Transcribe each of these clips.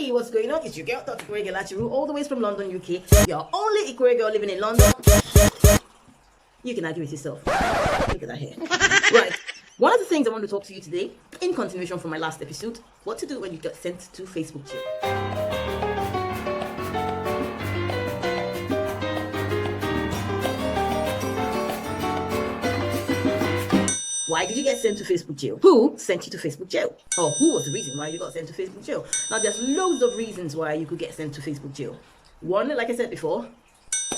Hey, what's going on? It's your girl, Dr. IkwerreGirl, all the way from London, UK. Your only IkwerreGirl living in London. You can argue with yourself. Look at that hair. Right. One of the things I want to talk to you today, in continuation from my last episode, what to do when you get sent to Facebook jail. Why did you get sent to Facebook jail? Who sent you to Facebook jail? Or who was the reason why you got sent to Facebook jail? Now, there's loads of reasons why you could get sent to Facebook jail. One, like I said before,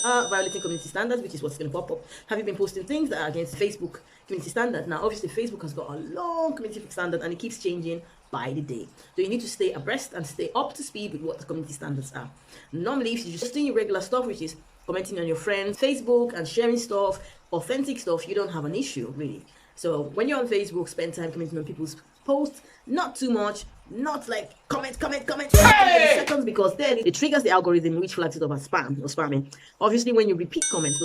violating community standards, which is what's going to pop up. Have you been posting things that are against Facebook community standard? Now, obviously, Facebook has got a long community standard and it keeps changing by the day. So you need to stay abreast and stay up to speed with what the community standards are. Normally, if you're just doing your regular stuff, which is commenting on your friends' Facebook and sharing stuff, authentic stuff, you don't have an issue, really. So when you're on Facebook, spend time commenting on people's posts, not too much, not like comment hey! Seconds, because then it triggers the algorithm which flags it up as spam or spamming. Obviously, when you repeat comments,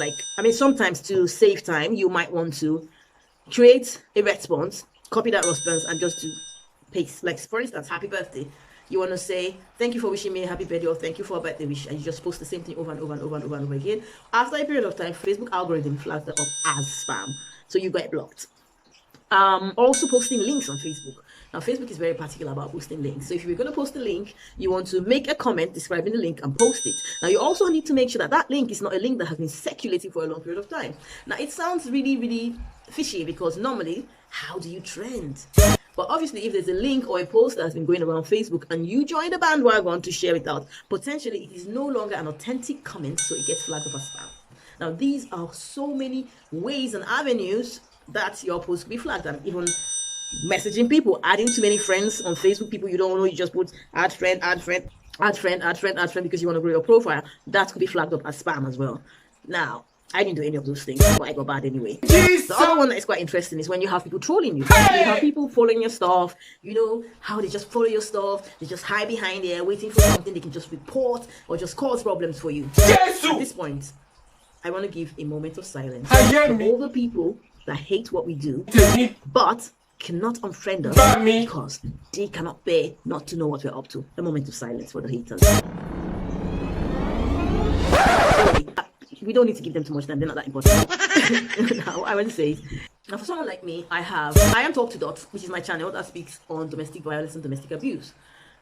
sometimes to save time, you might want to create a response, copy that response, and just to paste. Like, for instance, happy birthday. You want to say, thank you for wishing me a happy birthday, or thank you for a birthday wish, and you just post the same thing over and over again. After a period of time, Facebook algorithm flags that up as spam, so you get blocked. Also posting links on Facebook. Now, Facebook is very particular about posting links. So if you're going to post a link, you want to make a comment describing the link and post it. Now, you also need to make sure that that link is not a link that has been circulating for a long period of time. Now, it sounds really, really fishy, because normally, how do you trend? But obviously, if there's a link or a post that has been going around Facebook and you join the bandwagon to share it out, potentially it is no longer an authentic comment, so it gets flagged up as spam. Now, these are so many ways and avenues that your post could be flagged, and even messaging people, adding too many friends on Facebook, people you don't know, you just put add friend because you want to grow your profile. That could be flagged up as spam as well. Now, I didn't do any of those things, but I got bad anyway. Jesus. The other one that is quite interesting is when you have people trolling you. Hey! You have people following your stuff. You know how they just follow your stuff, they just hide behind there waiting for something they can just report or just cause problems for you. Jesus. At this point, I want to give a moment of silence for all the people that hate what we do, but cannot unfriend us because they cannot bear not to know what we're up to. A moment of silence for the haters. Sorry, we don't need to give them too much time, they're not that important. Now, I want to say, now for someone like me, I am Talk to Dot, which is my channel that speaks on domestic violence and domestic abuse.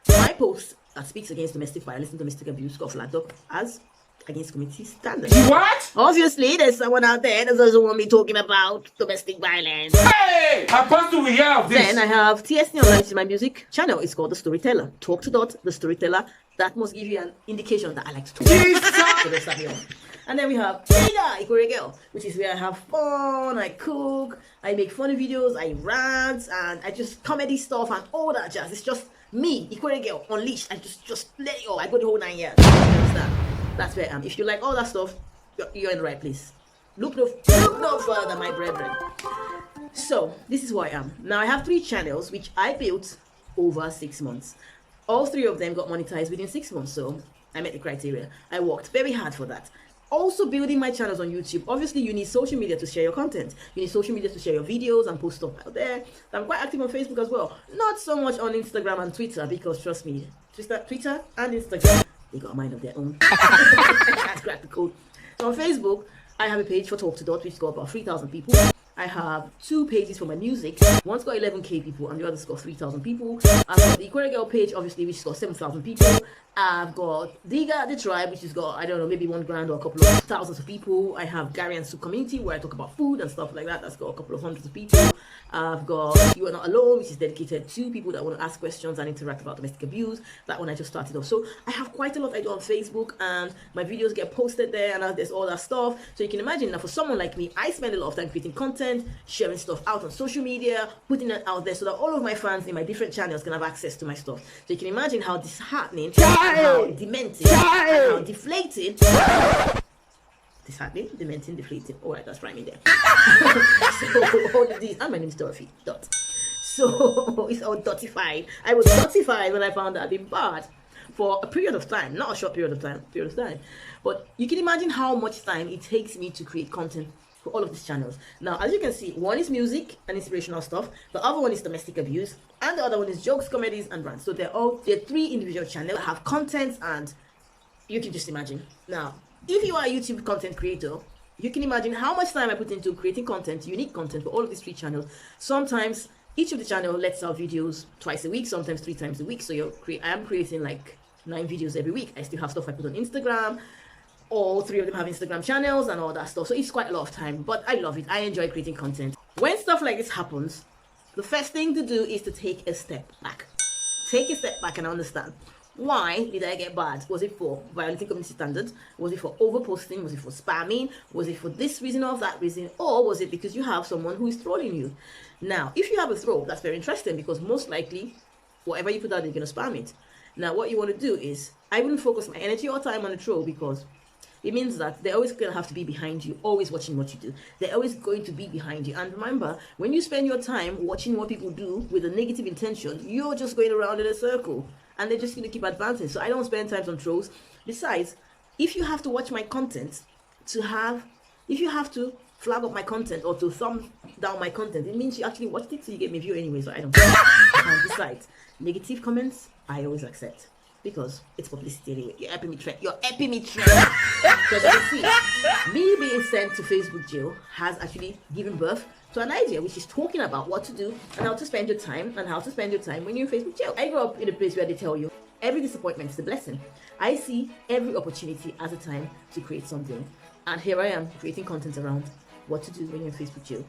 My post that speaks against domestic violence and domestic abuse got flagged up as against community standards. What? Obviously, there's someone out there that doesn't want me talking about domestic violence. Hey! How do we have this? Then I have TSC Online, which is my music channel. It's called The Storyteller. Talk to Dot, The Storyteller. That must give you an indication that I like to talk. So don't start me off. And then we have DiGa, IkwerreGirl, which is where I have fun, I cook, I make funny videos, I rant, and I just comedy stuff and all that jazz. It's just me, IkwerreGirl, unleashed. I just let it go. I go the whole 9 years. You understand? That's where I am. If you like all that stuff, you're in the right place. Look no further, my brethren. So, this is who I am. Now, I have 3 channels, which I built over 6 months. All 3 of them got monetized within 6 months, so I met the criteria. I worked very hard for that. Also, building my channels on YouTube. Obviously, you need social media to share your content. You need social media to share your videos and post stuff out there. I'm quite active on Facebook as well. Not so much on Instagram and Twitter, because trust me, Twitter and Instagram, they got a mind of their own. That's crack the code. So on Facebook, I have a page for Talk to Dot, which got about 3,000 people. I have 2 pages for my music. One's got 11k people and the other's got 3,000 people. I've got the IkwerreGirl page, obviously, which has got 7,000 people. I've got DiGa, the tribe, which has got, I don't know, maybe 1 grand or a couple of thousands of people. I have Gary and Soup community, where I talk about food and stuff like that. That's got a couple of hundreds of people. I've got You Are Not Alone, which is dedicated to people that want to ask questions and interact about domestic abuse. That one I just started off. So I have quite a lot I do on Facebook, and my videos get posted there, and there's all that stuff. So you can imagine, now for someone like me, I spend a lot of time creating content, sharing stuff out on social media, putting it out there so that all of my fans in my different channels can have access to my stuff. So you can imagine how disheartening, how demented, and how deflating. Disheartening, dementing, deflating. Alright, that's rhyming there. So all of these, and my name is Dorothy. Dot. So it's all dotified. I was dotified when I found that I'd been bad for a period of time, not a short period of time, But you can imagine how much time it takes me to create content for all of these channels. Now, as you can see, one is music and inspirational stuff, the other one is domestic abuse, and the other one is jokes, comedies, and rants. So they're 3 individual channels that have content, and you can just imagine. Now, if you are a YouTube content creator, you can imagine how much time I put into creating content, unique content for all of these 3 channels. Sometimes each of the channel lets out videos twice a week, sometimes 3 times a week. So I am creating like 9 videos every week. I still have stuff I put on Instagram. All 3 of them have Instagram channels and all that stuff. So it's quite a lot of time, but I love it. I enjoy creating content. When stuff like this happens, the first thing to do is to take a step back. Take a step back and understand. Why did I get bad? Was it for violating community standards? Was it for overposting? Was it for spamming? Was it for this reason or that reason? Or was it because you have someone who is trolling you? Now, if you have a troll, that's very interesting, because most likely, whatever you put out, they're going to spam it. Now, what you want to do is, I wouldn't focus my energy or time on the troll, because it means that they're always going to have to be behind you, always watching what you do. They're always going to be behind you. And remember, when you spend your time watching what people do with a negative intention, you're just going around in a circle. And they're just going to keep advancing. So I don't spend time on trolls. Besides, if you have to watch my content if you have to flag up my content or to thumb down my content, it means you actually watched it, so you get me view anyway, so I don't care. And besides, negative comments, I always accept, because it's publicity anyway. You're helping me trend. Because you see, me being sent to Facebook jail has actually given birth to an idea, which is talking about what to do and how to spend your time, and how to spend your time when you're in Facebook jail. I grew up in a place where they tell you every disappointment is a blessing. I see every opportunity as a time to create something, and here I am creating content around what to do when you're in Facebook jail.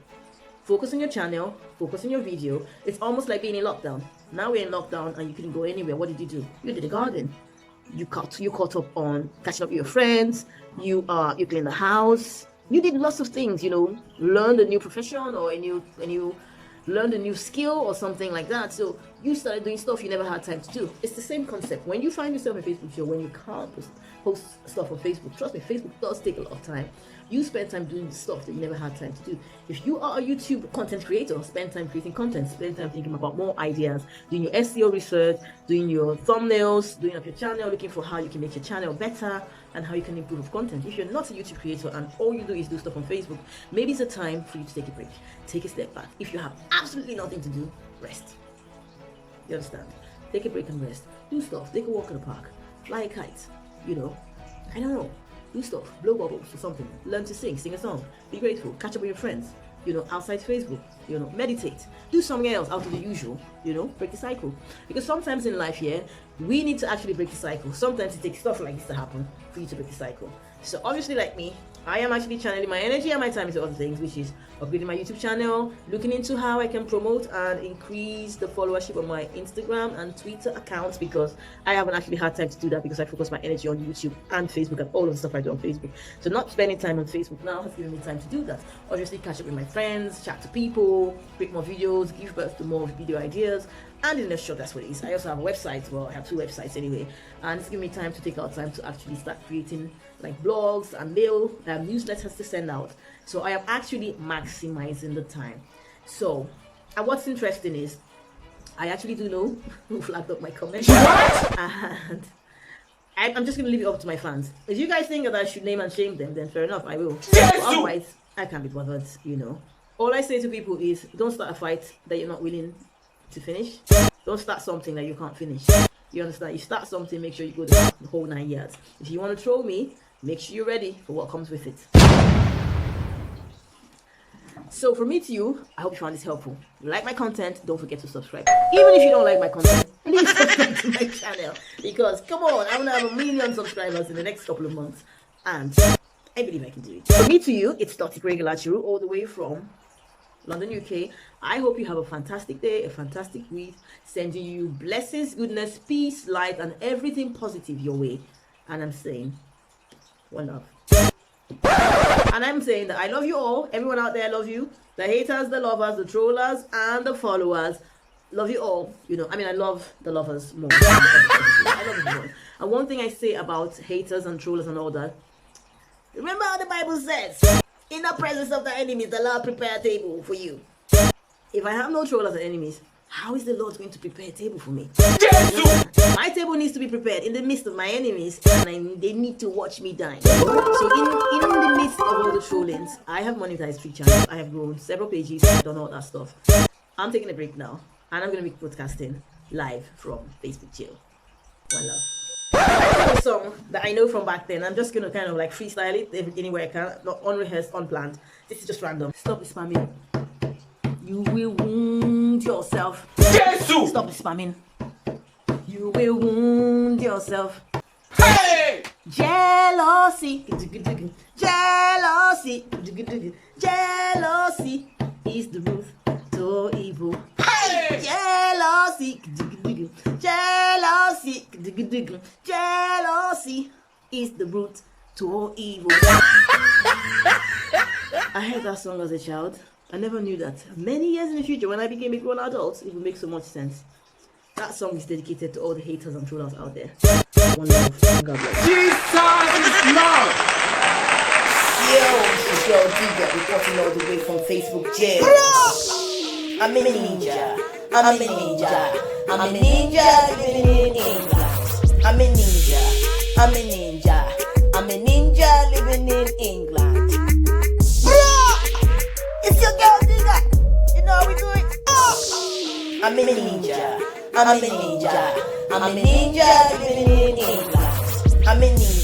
Focus on your channel, focus on your video. It's almost like being in lockdown. Now we're in lockdown and you couldn't go anywhere. What did you do? You did a garden. You caught up on catching up with your friends. You cleaned the house. You did lots of things, learned a new profession, or you learned a new skill or something like that. So you started doing stuff you never had time to do. It's the same concept. When you find yourself in Facebook jail, when you can't post stuff on Facebook, trust me, Facebook does take a lot of time. You spend time doing stuff that you never had time to do. If you are a YouTube content creator, spend time creating content, spend time thinking about more ideas, doing your SEO research, doing your thumbnails, doing up your channel, looking for how you can make your channel better and how you can improve content. If you're not a YouTube creator and all you do is do stuff on Facebook, maybe it's a time for you to take a break, take a step back. If you have absolutely nothing to do, rest. You understand? Take a break and rest. Do stuff. Take a walk in the park. Fly a kite. I don't know. Do stuff. Blow bubbles or something. Learn to sing a song. Be grateful. Catch up with your friends. Outside Facebook. Meditate. Do something else out of the usual. Break the cycle. Because sometimes in life here, we need to actually break the cycle. Sometimes it takes stuff like this to happen for you to break the cycle. So obviously, like me, I am actually channeling my energy and my time into other things, which is upgrading my YouTube channel, looking into how I can promote and increase the followership on my Instagram and Twitter accounts, because I haven't actually had time to do that, because I focus my energy on YouTube and Facebook and all of the stuff I do on Facebook. So not spending time on Facebook now has given me time to do that. Obviously, catch up with my friends, chat to people, create more videos, give birth to more video ideas. And in a short, that's what it is. I also have a website. Well, I have 2 websites anyway, and it's giving me time to take out time to actually start creating like blogs and mail newsletters to send out. So I am actually maximizing the time. So, and what's interesting is, I actually do know who flagged up my comments, and I'm just gonna leave it up to my fans. If you guys think that I should name and shame them, then fair enough, I will. But otherwise, I can't be bothered. All I say to people is, don't start a fight that you're not willing to finish. Don't start something that you can't finish. You understand? You start something, make sure you go the whole 9 yards. If you want to troll me, make sure you're ready for what comes with it. So from me to you, I hope you found this helpful. If you like my content, don't forget to subscribe. Even if you don't like my content, please subscribe to my channel, because come on, I'm gonna have 1 million subscribers in the next couple of months, and I believe I can do it. From me to you, it's IkwerreGirl all the way from London, UK. I hope you have a fantastic day, a fantastic week. Sending you blessings, goodness, peace, light, and everything positive your way. And I'm saying, Wan Luv. And I'm saying that I love you all. Everyone out there, I love you. The haters, the lovers, the trollers, and the followers. Love you all. I love the lovers more. I love you more. And one thing I say about haters and trollers and all that, remember how the Bible says, in the presence of the enemies, the Lord prepare a table for you. If I have no trollers and enemies, how is the Lord going to prepare a table for me? My table needs to to be prepared in the midst of my enemies, and they need to watch me die. So in the midst of all the trollings, I have monetized 3 channels. I have grown several pages. I've done all that stuff. I'm taking a break now, and I'm going to be podcasting live from Facebook jail. One love. A song that I know from back then. I'm just gonna kind of like freestyle it anywhere I can, not unrehearsed, unplanned. This is just random. Stop spamming. You will wound yourself. Jesus! Stop spamming. You will wound yourself. Hey! Jealousy. Jealousy. Jealousy is the root to evil. Hey! Jealousy. Jealousy. Jealousy is the root to all evil. I heard that song as a child. I never knew that. Many years in the future, when I became a grown adult, it will make so much sense. That song is dedicated to all the haters and trollers out there. One love. God bless. Jesus is love! Yo, it's your girl DiGa reporting all the way from Facebook jail. I'm a ninja. I'm a ninja. I'm a ninja living in England. I'm a ninja. I'm a ninja. I'm a ninja living in England. It's your girl DiGa. You know how we do it. I'm a ninja. I'm a ninja. I'm a ninja living in England. I'm a ninja.